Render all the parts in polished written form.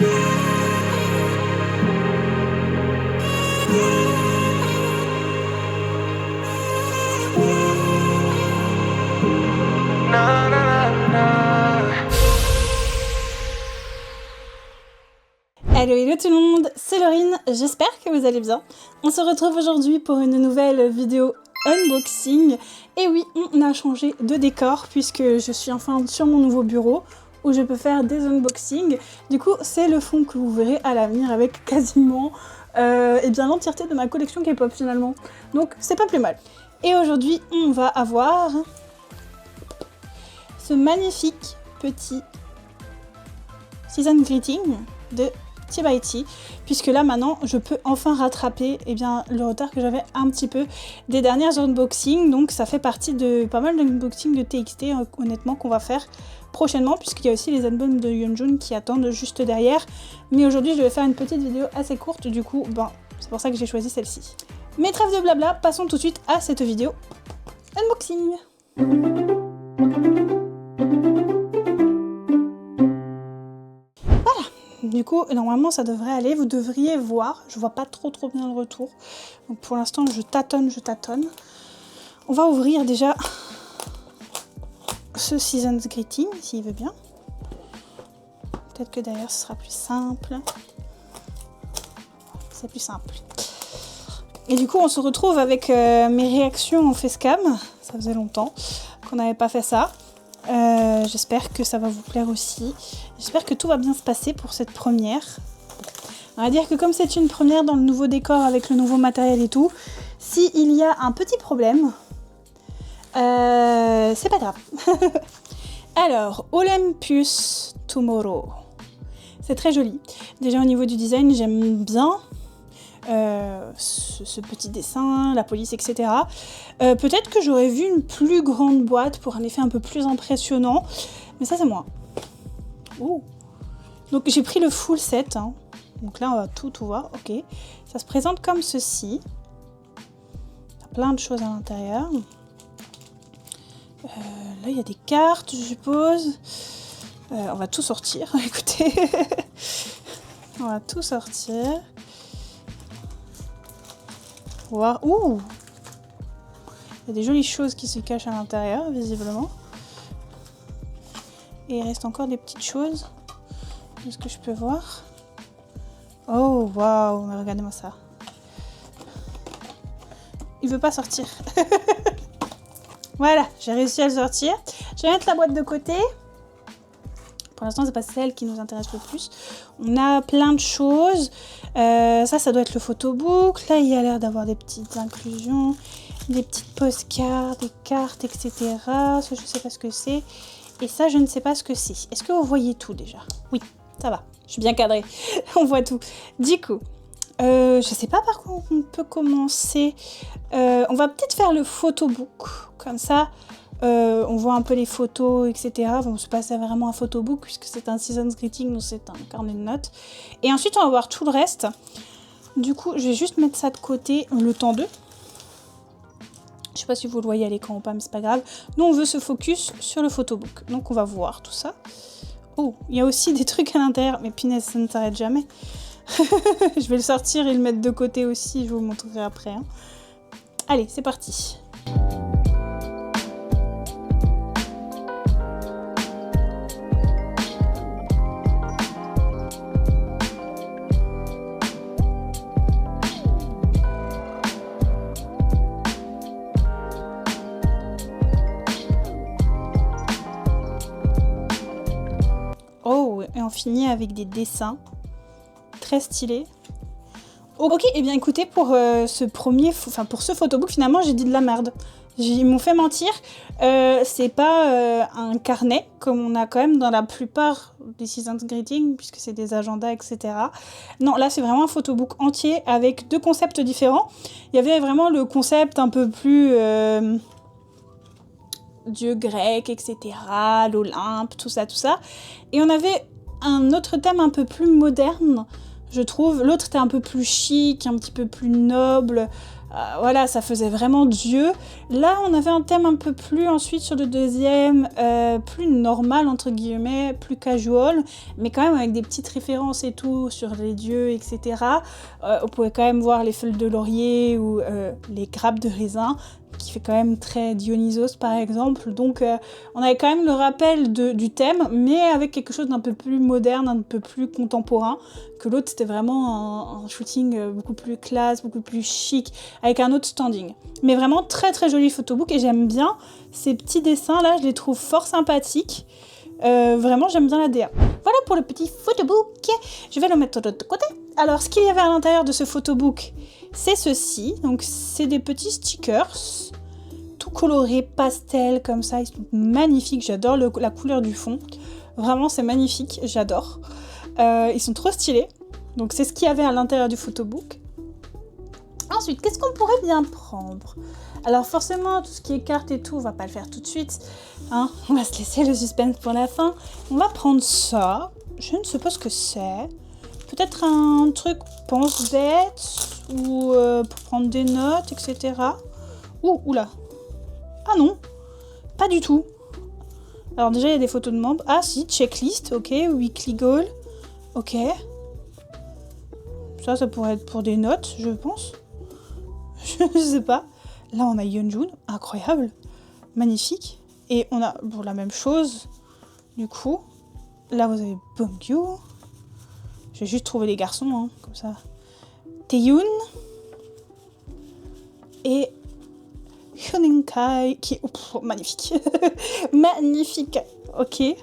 Hello hello tout le monde, c'est Laurine, j'espère que vous allez bien. On se retrouve aujourd'hui pour une nouvelle vidéo unboxing. Et oui, on a changé de décor puisque je suis enfin sur mon nouveau bureau où je peux faire des unboxings. Du coup, c'est le fond que vous verrez à l'avenir avec quasiment l'entièreté de ma collection K-pop finalement. Donc c'est pas plus mal. Et aujourd'hui, on va avoir ce magnifique petit season greeting de Tea by Tea, puisque là maintenant je peux enfin rattraper le retard que j'avais un petit peu des dernières unboxings. Donc ça fait partie de pas mal d'unboxings de TXT honnêtement qu'on va faire prochainement, puisqu'il y a aussi les albums de Yeonjun qui attendent juste derrière. Mais aujourd'hui je vais faire une petite vidéo assez courte, du coup c'est pour ça que j'ai choisi celle-ci. Mais trêve de blabla, passons tout de suite à cette vidéo unboxing. Du coup, normalement, ça devrait aller. Vous devriez voir. Je vois pas trop bien le retour. Donc, pour l'instant, je tâtonne. On va ouvrir déjà ce Season's Greeting, s'il veut bien. Peut-être que derrière, ce sera plus simple. C'est plus simple. Et du coup, on se retrouve avec mes réactions en facecam. Ça faisait longtemps qu'on n'avait pas fait ça. J'espère que ça va vous plaire aussi. J'espère que tout va bien se passer pour cette première. On va dire que comme c'est une première dans le nouveau décor avec le nouveau matériel et tout, s'il y a un petit problème, c'est pas grave. Alors, Olympus Tomorrow. C'est très joli. Déjà au niveau du design, j'aime bien ce petit dessin, la police, etc. Peut-être que j'aurais vu une plus grande boîte pour un effet un peu plus impressionnant, mais ça c'est moi. Ouh. Donc j'ai pris le full set, hein. Donc là on va tout voir, ok. Ça se présente comme ceci. Il y a plein de choses à l'intérieur. Là il y a des cartes, je suppose. On va tout sortir, écoutez. On va tout sortir. Wow. Ouh. Il y a des jolies choses qui se cachent à l'intérieur, visiblement. Et il reste encore des petites choses. Est-ce que je peux voir? Oh, waouh, mais regardez-moi ça. Il veut pas sortir. Voilà, j'ai réussi à le sortir. Je vais mettre la boîte de côté. Pour l'instant, c'est pas celle qui nous intéresse le plus. On a plein de choses. Ça doit être le photobook. Là, il y a l'air d'avoir des petites inclusions, des petites postcards, des cartes, etc. Ça, je ne sais pas ce que c'est. Et ça, je ne sais pas ce que c'est. Est-ce que vous voyez tout déjà? Oui, ça va. Je suis bien cadrée. On voit tout. Du coup, je ne sais pas par quoi on peut commencer. On va peut-être faire le photobook. Comme ça, on voit un peu les photos, etc. Bon, c'est pas vraiment un photobook puisque c'est un Season's Greeting, donc c'est un carnet de notes. Et ensuite, on va voir tout le reste. Du coup, je vais juste mettre ça de côté le temps d'eux. Je sais pas si vous le voyez à l'écran ou pas, mais c'est pas grave. Nous, on veut se focus sur le photobook. Donc, on va voir tout ça. Oh, il y a aussi des trucs à l'intérieur. Mais punaise, ça ne s'arrête jamais. Je vais le sortir et le mettre de côté aussi. Je vous montrerai après. Hein. Allez, c'est parti. Oh, et on finit avec des dessins très stylés. Ok, et bien écoutez, pour ce photobook, finalement, j'ai dit de la merde. Ils m'ont fait mentir. C'est pas un carnet, comme on a quand même dans la plupart des Season's Greeting, puisque c'est des agendas, etc. Non, là, c'est vraiment un photobook entier avec deux concepts différents. Il y avait vraiment le concept un peu plus dieu grec, etc., l'Olympe, tout ça. Et on avait un autre thème un peu plus moderne, je trouve. L'autre était un peu plus chic, un petit peu plus noble, voilà, ça faisait vraiment Dieu. Là, on avait un thème un peu plus ensuite sur le deuxième, plus normal entre guillemets, plus casual, mais quand même avec des petites références et tout sur les dieux, etc. On pouvait quand même voir les feuilles de laurier ou les grappes de raisin, qui fait quand même très Dionysos par exemple. Donc on avait quand même le rappel du thème, mais avec quelque chose d'un peu plus moderne, un peu plus contemporain, que l'autre c'était vraiment un shooting beaucoup plus classe, beaucoup plus chic, avec un autre standing. Mais vraiment très très joli photobook et j'aime bien ces petits dessins là, je les trouve fort sympathiques. Vraiment j'aime bien la DA. Voilà pour le petit photobook, je vais le mettre de l'autre côté. Alors ce qu'il y avait à l'intérieur de ce photobook, c'est ceci, donc c'est des petits stickers, tout colorés, pastel comme ça, ils sont magnifiques, j'adore la couleur du fond, vraiment c'est magnifique, j'adore. Ils sont trop stylés, donc c'est ce qu'il y avait à l'intérieur du photobook. Ensuite, qu'est-ce qu'on pourrait bien prendre? Alors forcément, tout ce qui est cartes et tout, on va pas le faire tout de suite, hein, on va se laisser le suspense pour la fin. On va prendre ça, je ne sais pas ce que c'est. Peut-être un truc pense-bête, ou pour prendre des notes, etc. Oula. Ah non, pas du tout. Alors déjà, il y a des photos de membres. Ah si, checklist, ok, weekly goal, ok. Ça pourrait être pour des notes, je pense. Je sais pas. Là, on a Yeonjun, incroyable, magnifique. Et on a pour la même chose, du coup. Là, vous avez Bongyu. Je vais juste trouver les garçons, hein, comme ça. Taeyoon. Et Hyuninkai, qui est magnifique. Magnifique. Ok. Et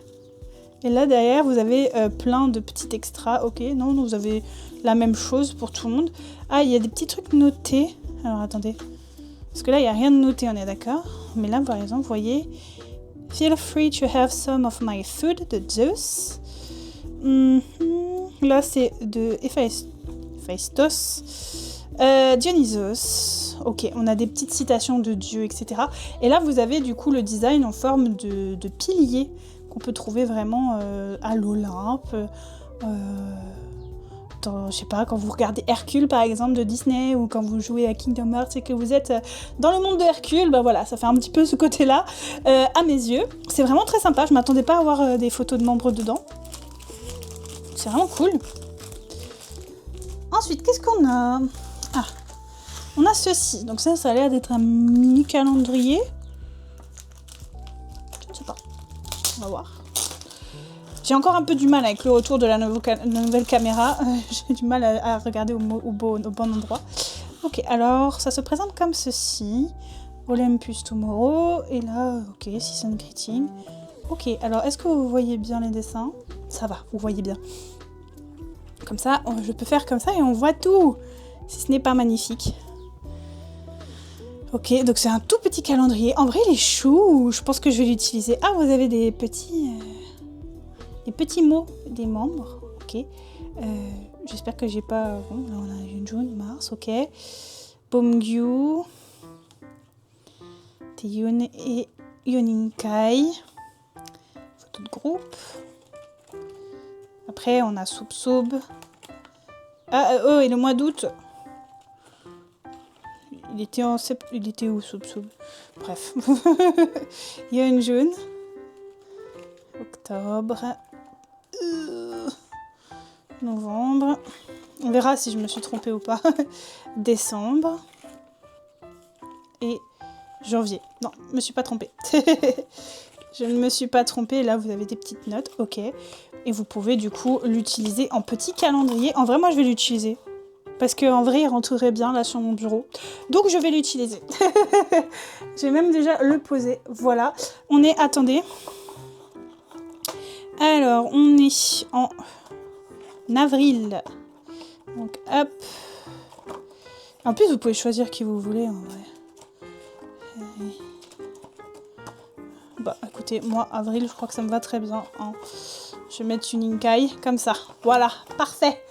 là, derrière, vous avez plein de petits extras. Ok, non, vous avez la même chose pour tout le monde. Ah, il y a des petits trucs notés. Alors, attendez. Parce que là, il n'y a rien de noté, on est d'accord. Mais là, par exemple, vous voyez... Feel free to have some of my food, de Zeus. Là, c'est de Héphaïstos. Dionysos. Ok, on a des petites citations de dieux, etc. Et là, vous avez du coup le design en forme de pilier qu'on peut trouver vraiment à l'Olympe. Je sais pas, quand vous regardez Hercule par exemple de Disney, ou quand vous jouez à Kingdom Hearts et que vous êtes dans le monde de Hercule, ben voilà, ça fait un petit peu ce côté-là à mes yeux. C'est vraiment très sympa, je m'attendais pas à avoir des photos de membres dedans. C'est vraiment cool. Ensuite, qu'est-ce qu'on a? Ah, on a ceci. Donc ça a l'air d'être un mini calendrier. Je ne sais pas. On va voir. J'ai encore un peu du mal avec le retour de la nouvelle caméra. J'ai du mal à regarder au bon endroit. Ok, alors ça se présente comme ceci. Olympus Tomorrow. Et là, ok, Season Greeting. Ok, alors est-ce que vous voyez bien les dessins? Ça va, vous voyez bien. Comme ça, je peux faire comme ça et on voit tout. Si ce n'est pas magnifique. Ok, donc c'est un tout petit calendrier. En vrai, il est chou. Je pense que je vais l'utiliser. Ah, vous avez des petits mots des membres. Ok. J'espère que j'ai pas... Bon, là, on a Yeonjun, Mars, ok. Bongyu. Taeyoon et Hyuninkai. Photo de groupe. Après, on a Soub. Ah, oh, et le mois d'août. Il était où, Soub? Bref. Yeonjun. Octobre. Novembre. On verra si je me suis trompée ou pas. Décembre. Et janvier. Non, je me suis pas trompée. Je ne me suis pas trompée. Là, vous avez des petites notes. Ok. Et vous pouvez du coup l'utiliser en petit calendrier. En vrai, moi, je vais l'utiliser. Parce qu'en vrai, il rentrerait bien là sur mon bureau. Donc, je vais l'utiliser. Je vais même déjà le poser. Voilà. On est... Attendez. Alors, on est en avril. Donc, hop. En plus, vous pouvez choisir qui vous voulez, en vrai. Bah, écoutez, moi, avril, je crois que ça me va très bien. Hein. Je vais mettre Hyuninkai, comme ça. Voilà, parfait.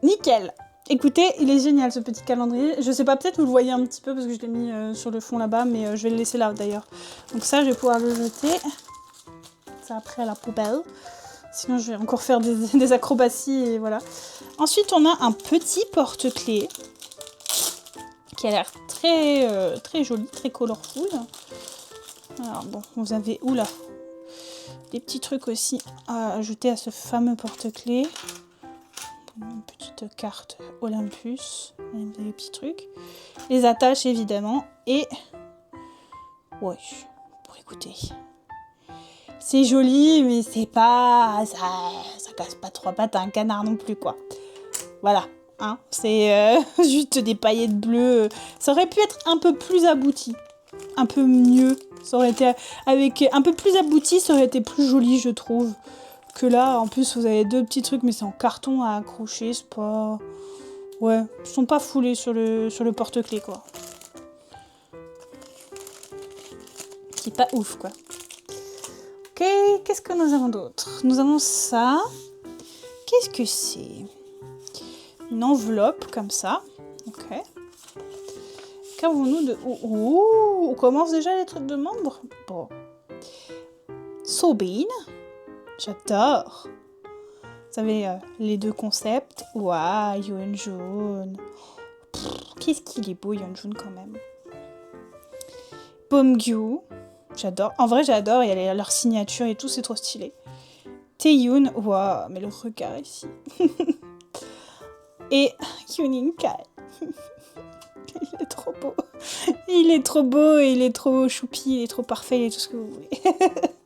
Nickel. Écoutez, il est génial, ce petit calendrier. Je sais pas, peut-être vous le voyez un petit peu, parce que je l'ai mis sur le fond là-bas, mais je vais le laisser là, d'ailleurs. Donc ça, je vais pouvoir le jeter. Ça, après, à la poubelle. Sinon, je vais encore faire des acrobaties et voilà. Ensuite, on a un petit porte-clés qui a l'air très, très joli, très colorful. Alors bon, vous avez, oula, des petits trucs aussi à ajouter à ce fameux porte-clés. Une petite carte Olympus, des petits trucs. Les attaches évidemment et... Ouais, pour écouter. C'est joli, mais c'est pas... Ça casse pas trois pattes à un canard non plus, quoi. Voilà, hein, c'est juste des paillettes bleues. Ça aurait pu être un peu plus abouti. Un peu mieux. Ça aurait été... Avec un peu plus abouti, ça aurait été plus joli, je trouve. Que là, en plus, vous avez deux petits trucs, mais c'est en carton à accrocher, c'est pas... Ouais, ils sont pas foulés sur le porte-clés, quoi. C'est pas ouf, quoi. Ok, qu'est-ce que nous avons d'autre? Nous avons ça. Qu'est-ce que c'est? Une enveloppe, comme ça. Ok. Qu'avons-nous de... Oh, on commence déjà les trucs de membres? Bon. Sobein. J'adore. Vous savez, les deux concepts. Waouh, Yeonjun. Qu'est-ce qu'il est beau, Yeonjun, quand même. Bomgyu. J'adore. En vrai, j'adore. Il y a leur signature et tout, c'est trop stylé. Taeyoon. Waouh, mais le regard ici. Et Yunin Kai. Il est trop beau. Il est trop beau, il est trop choupi, il est trop parfait, il est tout ce que vous voulez.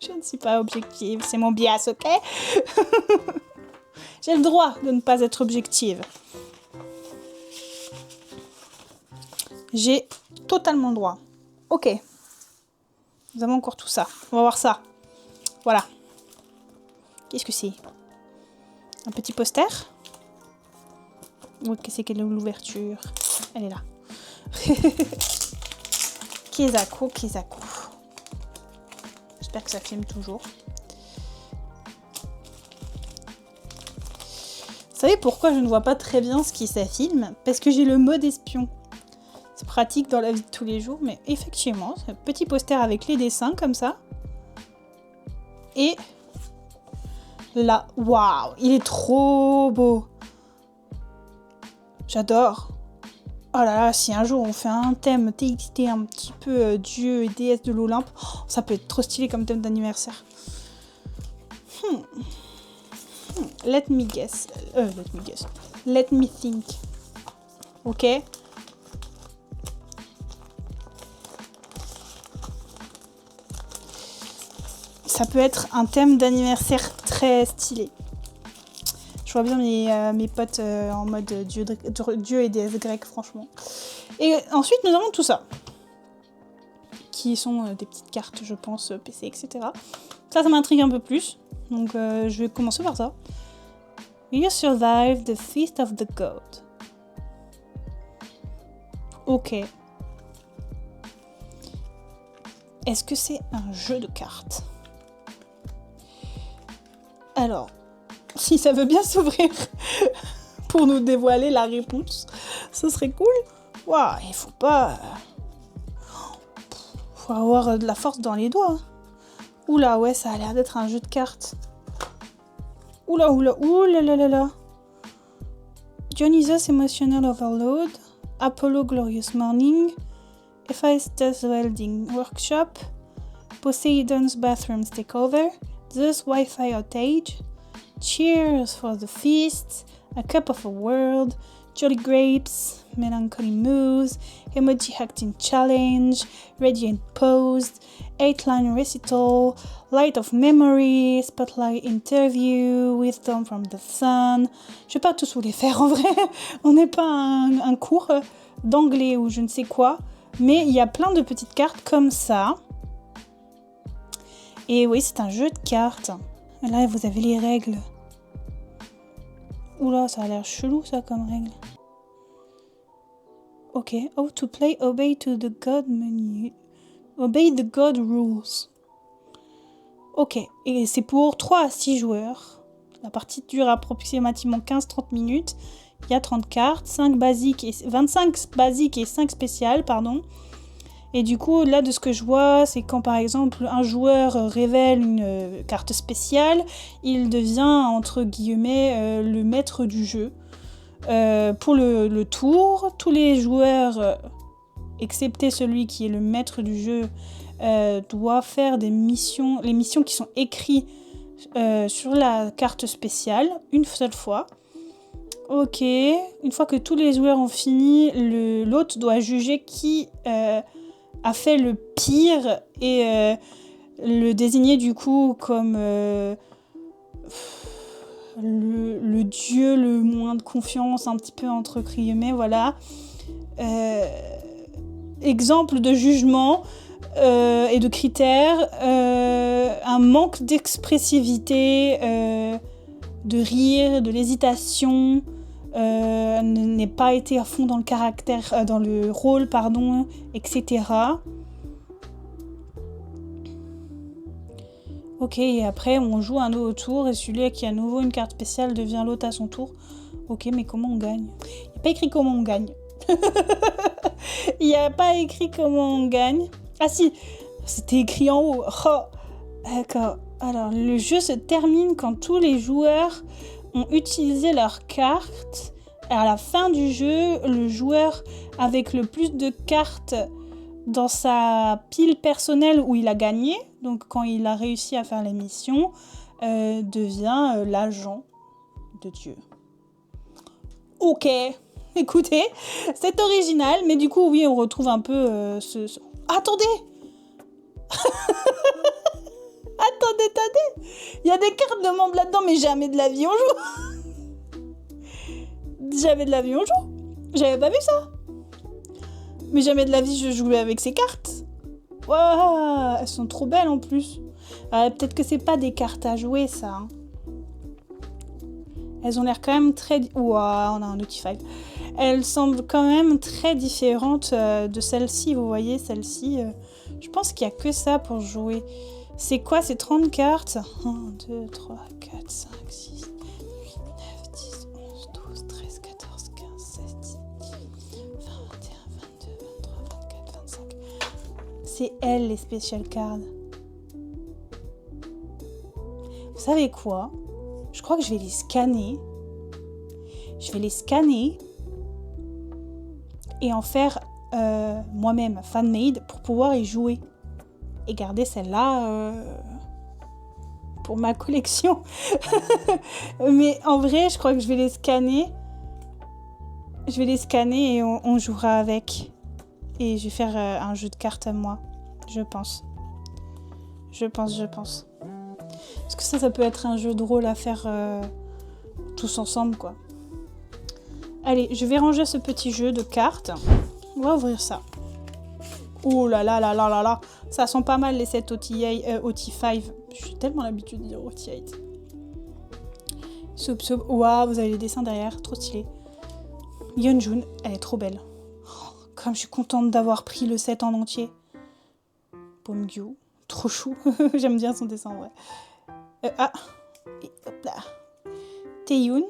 Je ne suis pas objective, c'est mon bias, ok? J'ai le droit de ne pas être objective. J'ai totalement le droit. Ok. Nous avons encore tout ça. On va voir ça. Voilà. Qu'est-ce que c'est? Un petit poster? Ou qu'est-ce qu'elle est l'ouverture? Elle est là. Kezako. J'espère que ça filme toujours. Vous savez pourquoi je ne vois pas très bien ce qui ça filme? Parce que j'ai le mode espion. C'est pratique dans la vie de tous les jours, mais effectivement, c'est un petit poster avec les dessins comme ça. Et là, waouh, il est trop beau. J'adore. Oh là là, si un jour on fait un thème TXT un petit peu dieu et déesse de l'Olympe, oh, ça peut être trop stylé comme thème d'anniversaire. Let me guess. Let me think. Ok. Ça peut être un thème d'anniversaire très stylé. Je vois bien mes potes en mode dieu et déesse grecque, franchement. Et ensuite, nous avons tout ça. Qui sont des petites cartes, je pense, PC, etc. Ça m'intrigue un peu plus. Donc, je vais commencer par ça. You survived the Feast of the God. Ok. Est-ce que c'est un jeu de cartes? Alors, si ça veut bien s'ouvrir pour nous dévoiler la réponse, ce serait cool. Waouh, il faut pas... Faut avoir de la force dans les doigts. Oula, ouais, ça a l'air d'être un jeu de cartes. Oula. Dionysus Emotional Overload, Apollo Glorious Morning, Hephaestus Welding Workshop, Poseidon's Bathroom Takeover, Zeus Wi-Fi Outage, Cheers for the Feast, A Cup of a World, Jolly Grapes, Melancholy Moose, Emoji Acting Challenge, Radiant Pose, 8-line Recital, Light of Memory, Spotlight Interview, Wisdom from the Sun. Je vais pas tous vous les faire en vrai, on n'est pas un cours d'anglais ou je ne sais quoi, mais il y a plein de petites cartes comme ça. Et oui, c'est un jeu de cartes. Là, vous avez les règles. Oula, ça a l'air chelou ça comme règle. Ok, how to play, obey to the God menu. Obey the God rules. Ok, et c'est pour 3 à 6 joueurs. La partie dure approximativement 15-30 minutes. Il y a 30 cartes, 25 basiques et 5 spéciales, pardon. Et du coup, là, de ce que je vois, c'est quand par exemple un joueur révèle une carte spéciale, il devient, entre guillemets, le maître du jeu. Pour le tour, tous les joueurs, excepté celui qui est le maître du jeu, doivent faire les missions qui sont écrites sur la carte spéciale, une seule fois. Ok, une fois que tous les joueurs ont fini, l'autre doit juger qui a fait le pire et le désigner du coup comme le dieu le moins de confiance, un petit peu entre guillemets, voilà. Exemple de jugement et de critères, un manque d'expressivité, de rire, de l'hésitation, n'est pas été à fond dans le caractère, dans le rôle, pardon, etc. Ok, et après on joue un nouveau tour et celui qui a à nouveau une carte spéciale devient l'autre à son tour. Ok, mais comment on gagne ? Il n'y a pas écrit comment on gagne. Il n'y a pas écrit comment on gagne. Ah si, c'était écrit en haut. Oh, d'accord. Alors, le jeu se termine quand tous les joueurs ont utilisé leurs cartes. À la fin du jeu, le joueur avec le plus de cartes dans sa pile personnelle où il a gagné, donc quand il a réussi à faire les missions, devient l'agent de Dieu. Ok, écoutez, c'est original, mais du coup, oui, on retrouve un peu ce... Attendez. Attendez. Il y a des cartes de membres là-dedans, mais jamais de la vie on joue. Jamais de la vie on joue. J'avais pas vu ça. Mais jamais de la vie je jouais avec ces cartes. Waouh, elles sont trop belles en plus. Peut-être que c'est pas des cartes à jouer, ça. Hein. Elles ont l'air quand même très... Waouh, on a un outil 5. Elles semblent quand même très différentes de celle-ci. Vous voyez, celle-ci, je pense qu'il n'y a que ça pour jouer. C'est quoi, c'est 30 cartes ? 1, 2, 3, 4, 5, 6, 8, 9, 10, 11, 12, 13, 14, 15, 16, 17, 20, 21, 22, 23, 24, 25. C'est elles, les special cards. Vous savez quoi ? Je crois que je vais les scanner. Je vais les scanner et en faire moi-même, fan-made, pour pouvoir y jouer. Et garder celle-là pour ma collection. Mais en vrai, je crois que je vais les scanner. Je vais les scanner et on jouera avec. Et je vais faire un jeu de cartes à moi. Je pense. Je pense. Parce que ça peut être un jeu drôle à faire tous ensemble, quoi. Allez, je vais ranger ce petit jeu de cartes. On va ouvrir ça. Oh là là là là là là. Ça sent pas mal les 7 OT5. J'ai tellement l'habitude de dire OT8. Soup. Waouh, vous avez les dessins derrière. Trop stylé. Yeonjun, elle est trop belle. Oh, comme je suis contente d'avoir pris le set en entier. Bomgyu, trop chou. J'aime bien son dessin, ouais. Et hop là. Taeyoon.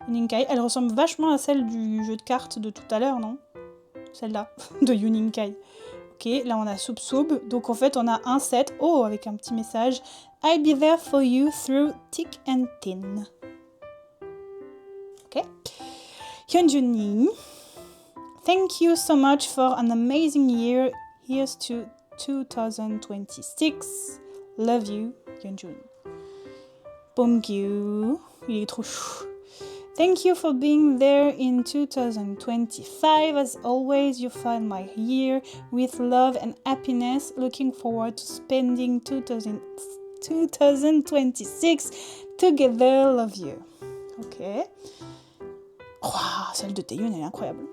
Yuninkai, elle ressemble vachement à celle du jeu de cartes de tout à l'heure, non ? Celle-là, de Yuninkai. Ok, là on a Soup. Donc en fait on a un set, avec un petit message. I'll be there for you through thick and thin. Ok. Hyunjunin. Thank you so much for an amazing year. Here's to 2026. Love you, Hyunjun. Bomgyu. Il est trop chou. Thank you for being there in 2025. As always, you find my year with love and happiness. Looking forward to spending 2026 together. Love you. Ok. Wow, celle de Taeyoon, elle est incroyable.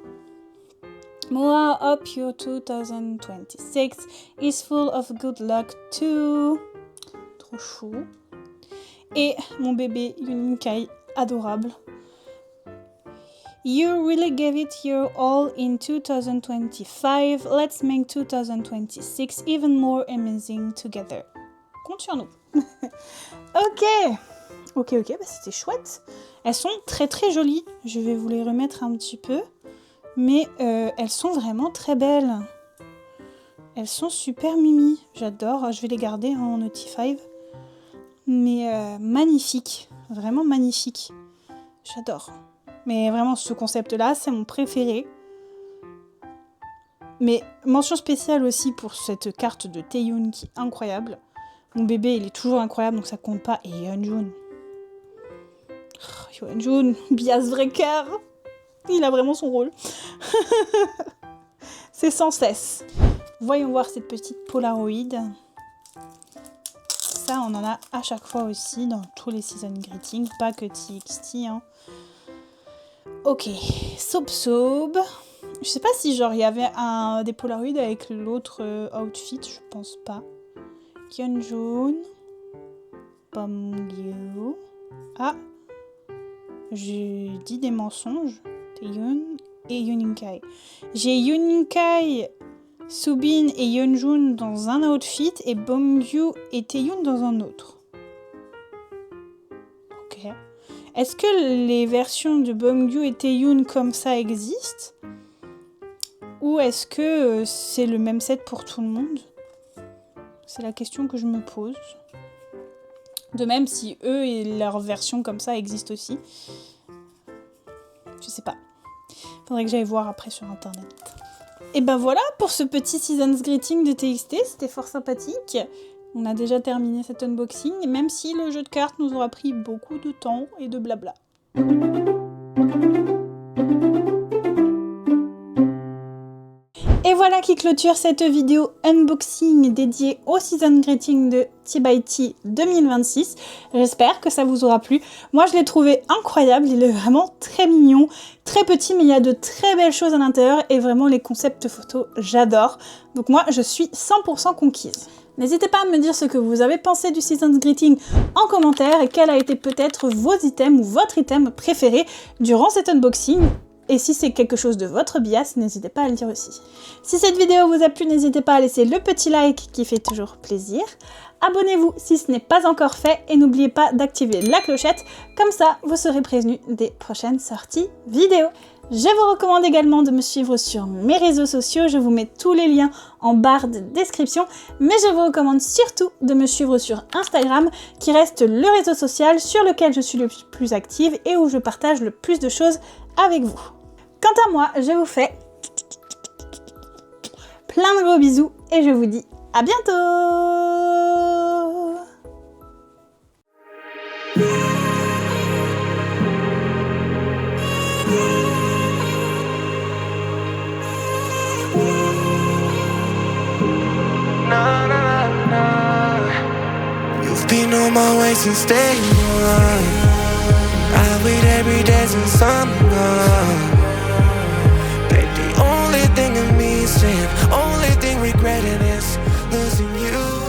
Moa, hope your 2026 is full of good luck too. Trop chou. Et mon bébé Yuninkai, adorable. You really gave it your all in 2025. Let's make 2026 even more amazing together. Compte sur nous. Ok, bah c'était chouette. Elles sont très très jolies. Je vais vous les remettre un petit peu. Mais elles sont vraiment très belles. Elles sont super mimi. J'adore. Je vais les garder en Naughty 5. Mais magnifique. Vraiment magnifique. J'adore. Mais vraiment, ce concept-là, c'est mon préféré. Mais mention spéciale aussi pour cette carte de Taeyoon qui est incroyable. Mon bébé, il est toujours incroyable, donc ça compte pas. Et Yeonjun. Oh, Yeonjun, bias breaker. Il a vraiment son rôle. C'est sans cesse. Voyons voir cette petite Polaroid. Ça, on en a à chaque fois aussi dans tous les season greetings, pas que TXT. Hein. Ok, Soap. Je sais pas si genre il y avait des Polaroids avec l'autre outfit, je pense pas. Yeonjun, Beomgyu. Ah, j'ai dit des mensonges. Taeyoon et Yoonkai. J'ai Yoonkai, Soobin et Yeonjun dans un outfit et Beomgyu et Taeyoon dans un autre. Ok. Est-ce que les versions de Beomgyu et Taeyoon comme ça existent? Ou est-ce que c'est le même set pour tout le monde? C'est la question que je me pose. De même si eux et leur version comme ça existent aussi. Je sais pas. Faudrait que j'aille voir après sur internet. Et ben voilà pour ce petit Seasons Greeting de TXT. C'était fort sympathique. On a déjà terminé cet unboxing, même si le jeu de cartes nous aura pris beaucoup de temps et de blabla. Et voilà qui clôture cette vidéo unboxing dédiée au Season Greeting de Tea by Tea 2026. J'espère que ça vous aura plu. Moi, je l'ai trouvé incroyable. Il est vraiment très mignon, très petit, mais il y a de très belles choses à l'intérieur. Et vraiment, les concepts photos, j'adore. Donc moi, je suis 100% conquise. N'hésitez pas à me dire ce que vous avez pensé du Seasons Greeting en commentaire et quel a été peut-être vos items ou votre item préféré durant cet unboxing. Et si c'est quelque chose de votre bias, n'hésitez pas à le dire aussi. Si cette vidéo vous a plu, n'hésitez pas à laisser le petit like qui fait toujours plaisir. Abonnez-vous si ce n'est pas encore fait et n'oubliez pas d'activer la clochette, comme ça vous serez prévenu des prochaines sorties vidéo. Je vous recommande également de me suivre sur mes réseaux sociaux, je vous mets tous les liens en barre de description, mais je vous recommande surtout de me suivre sur Instagram, qui reste le réseau social sur lequel je suis le plus active et où je partage le plus de choses avec vous. Quant à moi, je vous fais plein de gros bisous et je vous dis à bientôt. You've been on my way since day one. I wait every day since I'm gone. Babe, the only thing in me is saying, only thing regretting is losing you.